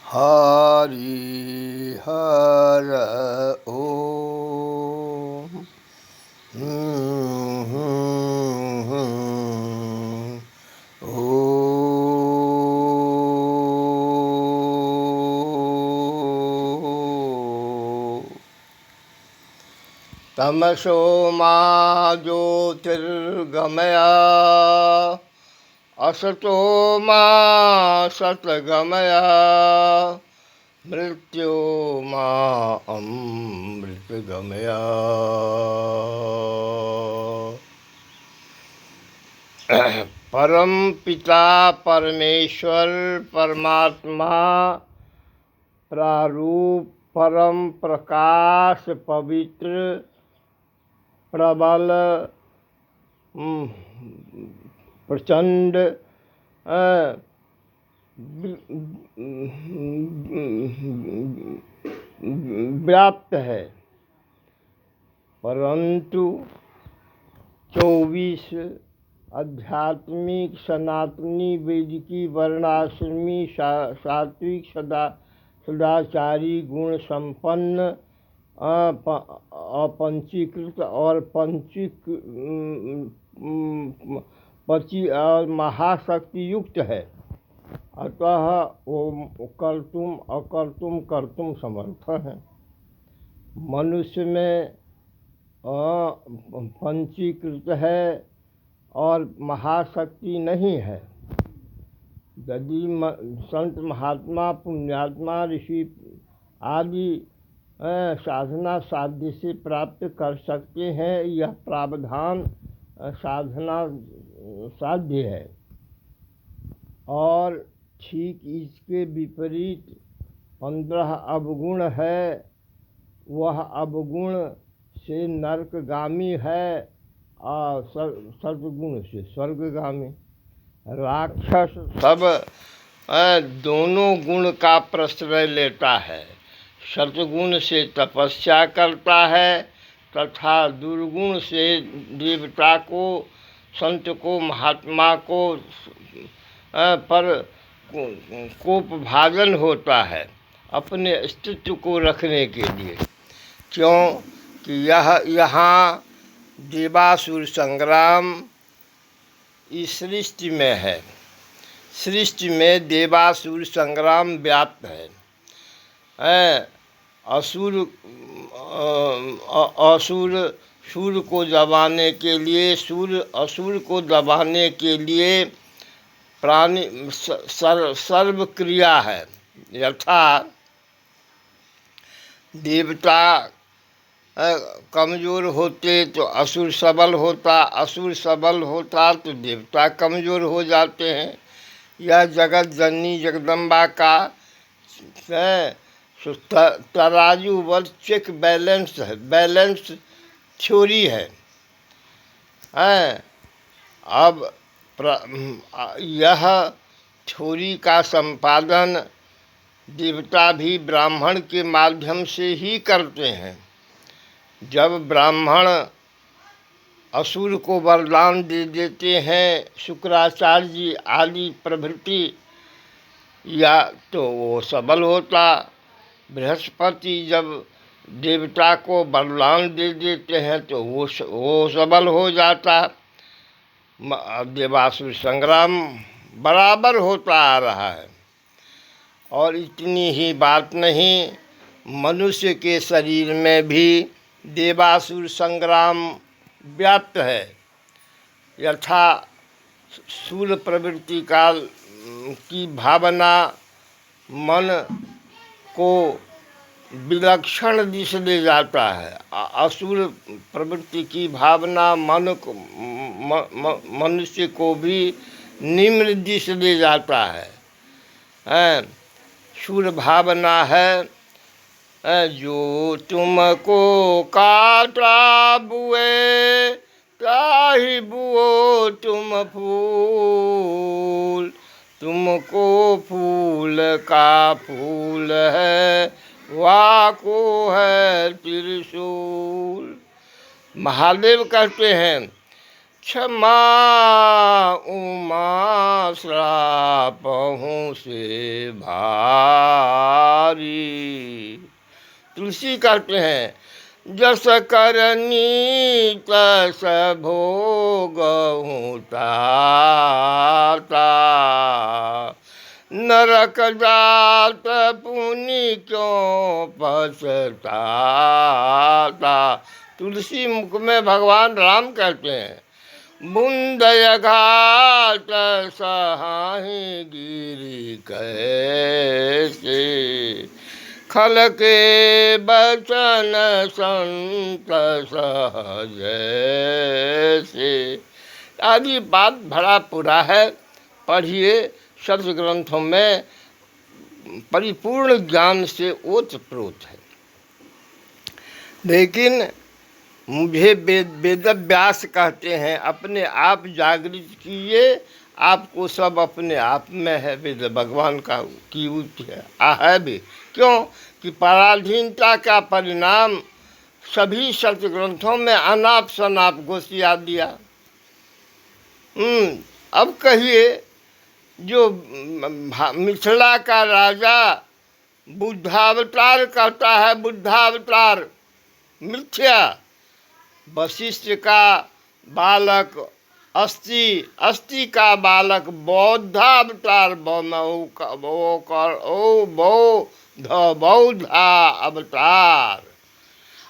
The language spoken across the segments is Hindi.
हरि हर ओम। तमसो मा ज्योतिर्गमय असतो मा सतगमय मृत्यो मा अमृतगमय। परम पिता परमेश्वर परमात्मा प्रारूप परम प्रकाश पवित्र प्रबल प्रचंड व्याप्त है, परंतु 24 आध्यात्मिक सनातनी वेदिकी वर्णाश्रमी सात्विक सदाचारी गुण संपन्न अपंचीकृत और पची और महाशक्ति युक्त है। अतः वो कर्तुम अकर्तुम कर्तुम समर्थ है। मनुष्य में पंचीकृत है और महाशक्ति नहीं है। यदि संत महात्मा पुण्यात्मा ऋषि आदि साधना साध्य से प्राप्त कर सकते हैं, यह प्रावधान साधना साध्य है। और ठीक इसके विपरीत 15 अवगुण है, वह अवगुण से नरकगामी है और सद्गुण से स्वर्गगामी। राक्षस सब दोनों गुण का प्रश्रय लेता है। सद्गुण से तपस्या करता है तथा दुर्गुण से देवता को, संत को, महात्मा को पर कोपभाजन होता है अपने अस्तित्व को रखने के लिए। क्यों कि यहाँ देवासुर संग्राम इस सृष्टि में है। सृष्टि में देवासुर संग्राम व्याप्त है। असुर सूर को दबाने के लिए, असुर को दबाने के लिए प्राणी सर्व क्रिया है। यथा देवता कमज़ोर होते तो असुर सबल होता, असुर सबल होता तो देवता कमज़ोर हो जाते हैं। यह जगत जननी जगदम्बा का तराजू व चेक बैलेंस है, बैलेंस थ्योरी है। अब यह थ्योरी का संपादन देवता भी ब्राह्मण के माध्यम से ही करते हैं। जब ब्राह्मण असुर को वरदान दे देते हैं, शुक्राचार्य जी आदि प्रभृति, या तो वो सबल होता। बृहस्पति जब देवता को वरदान दे देते हैं तो वो सबल हो जाता। देवासुर संग्राम बराबर होता आ रहा है। और इतनी ही बात नहीं, मनुष्य के शरीर में भी देवासुर संग्राम व्याप्त है। यथा स्थूल प्रवृत्ति काल की भावना मन को विलक्षण दिशा ले जाता है। असुर प्रवृत्ति की भावना मन को मनुष्य को भी निम्न दिशा ले जाता है। सुर भावना है, जो तुमको काटा बुए ताहि बुओ तुम फूल, तुमको फूल का फूल है वाको है त्रिशूल। महादेव कहते हैं क्षमा उमा श्रापहूँ से भारी। तुलसी कहते हैं जस करनी तस भोगहूँ ताता, नरक जात पुनि क्यों पछताता। तुलसी मुख में भगवान राम कहते हैं बुंदय घाट सहाहि गिरि कैसे, खल के बचन संत सहज से। आदि बात भरा पूरा है, पढ़िए। शब्द ग्रंथों में परिपूर्ण ज्ञान से ओतप्रोत है। लेकिन मुझे वेद व्यास कहते हैं अपने आप जागृत कीजिए, आपको सब अपने आप में है। वेद भगवान का की है भी। क्यों कि पराधीनता का परिणाम सभी सत्य ग्रंथों में अनाप शनाप घोषिया दिया। अब कहिए, जो मिथिला का राजा बुद्धावतार कहता है, बुद्धावतार मिथ्या। वशिष्ठ का बालक अस्ति का बालक बौद्धावतार बौद्धा अवतार।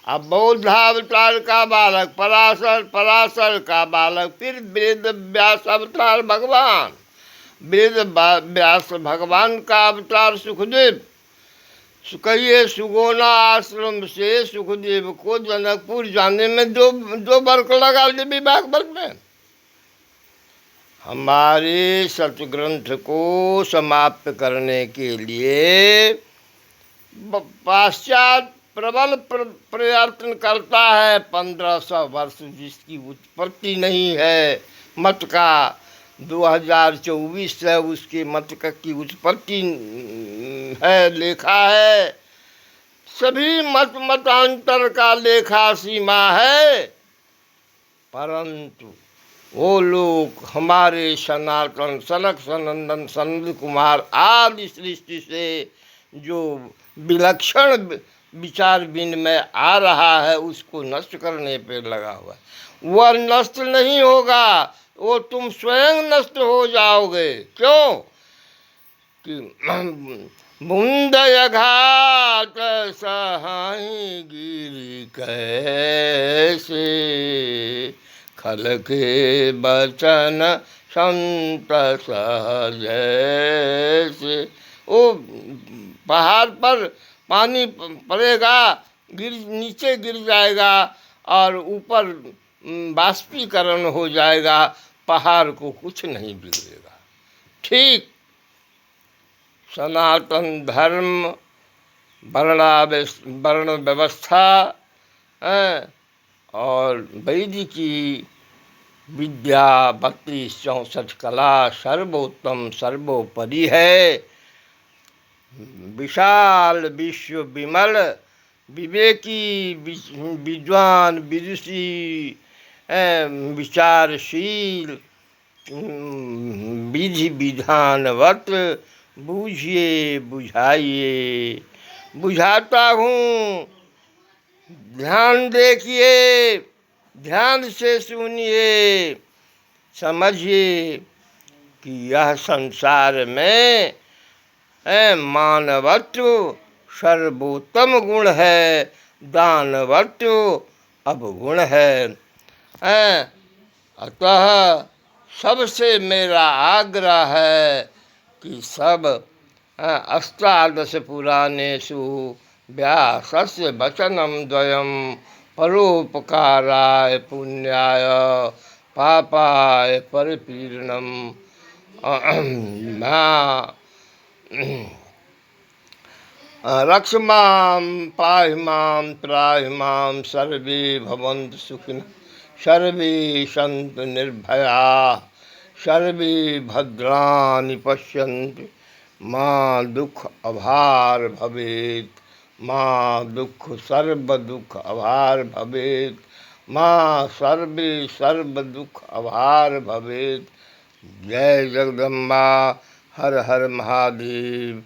अब बौद्धावतार का बालक पराशर का बालक, फिर वेद व्यास अवतार भगवान। वेद व्यास भगवान का अवतार सुखदेव। कहिए सुगोना आश्रम से सुखदेव को जनकपुर जाने में दो वर्ष लगा विभाग वर्ष में। हमारे सतग्रंथ को समाप्त करने के लिए पाश्चात्य प्रबल प्रयत्न करता है। 1500 वर्ष जिसकी उत्पत्ति नहीं है मत का, 2024 से उसके मत की उत्पत्ति है, लेखा है। सभी मतांतर का लेखा सीमा है, परंतु वो लोग हमारे सनातन सनक सनंदन सनंद कुमार आदि सृष्टि से जो विलक्षण विचार विनिमय आ रहा है उसको नष्ट करने पे लगा हुआ है। वह नष्ट नहीं होगा, वो तुम स्वयं नष्ट हो जाओगे। क्यों कि बुंदय घाट सहाहि गिरि कैसे, खल के बचन संत सहज से। वो पहाड़ पर पानी पड़ेगा, नीचे गिर जाएगा और ऊपर बाष्पीकरण हो जाएगा, पहाड़ को कुछ नहीं बिगड़ेगा। ठीक सनातन धर्म वर्ण व्यवस्था और वैदिकी विद्या 32-64 कला सर्वोत्तम सर्वोपरि है। विशाल विश्व विमल विवेकी विद्वान विदुषी विचारशील विधि विधानवत बूझिए बुझाइए। बुझाता हूँ, ध्यान देखिए, ध्यान से सुनिए, समझिए कि यह संसार में मानवत्व सर्वोत्तम गुण है, दानवत्व अवगुण है। अतः सबसे मेरा आग्रह है कि सब अष्टादश पुराणेषु व्यासस्य वचनं द्वयं परोपकाराय पुण्याय पापाय परिपीडनम् रक्ष मां पाहि मां त्राहि मां सर्वे भवन्तु सुखिनः सर्वे सन्तु निर्भयाः सर्वे भद्राणि पश्यन्तु मा दुख अभार भवेत् मा दुख सर्व दुख अभार भवेत् माँ सर्वे सर्व दुख अभार भवेत। जय जगदम्बा। हर हर महादेव।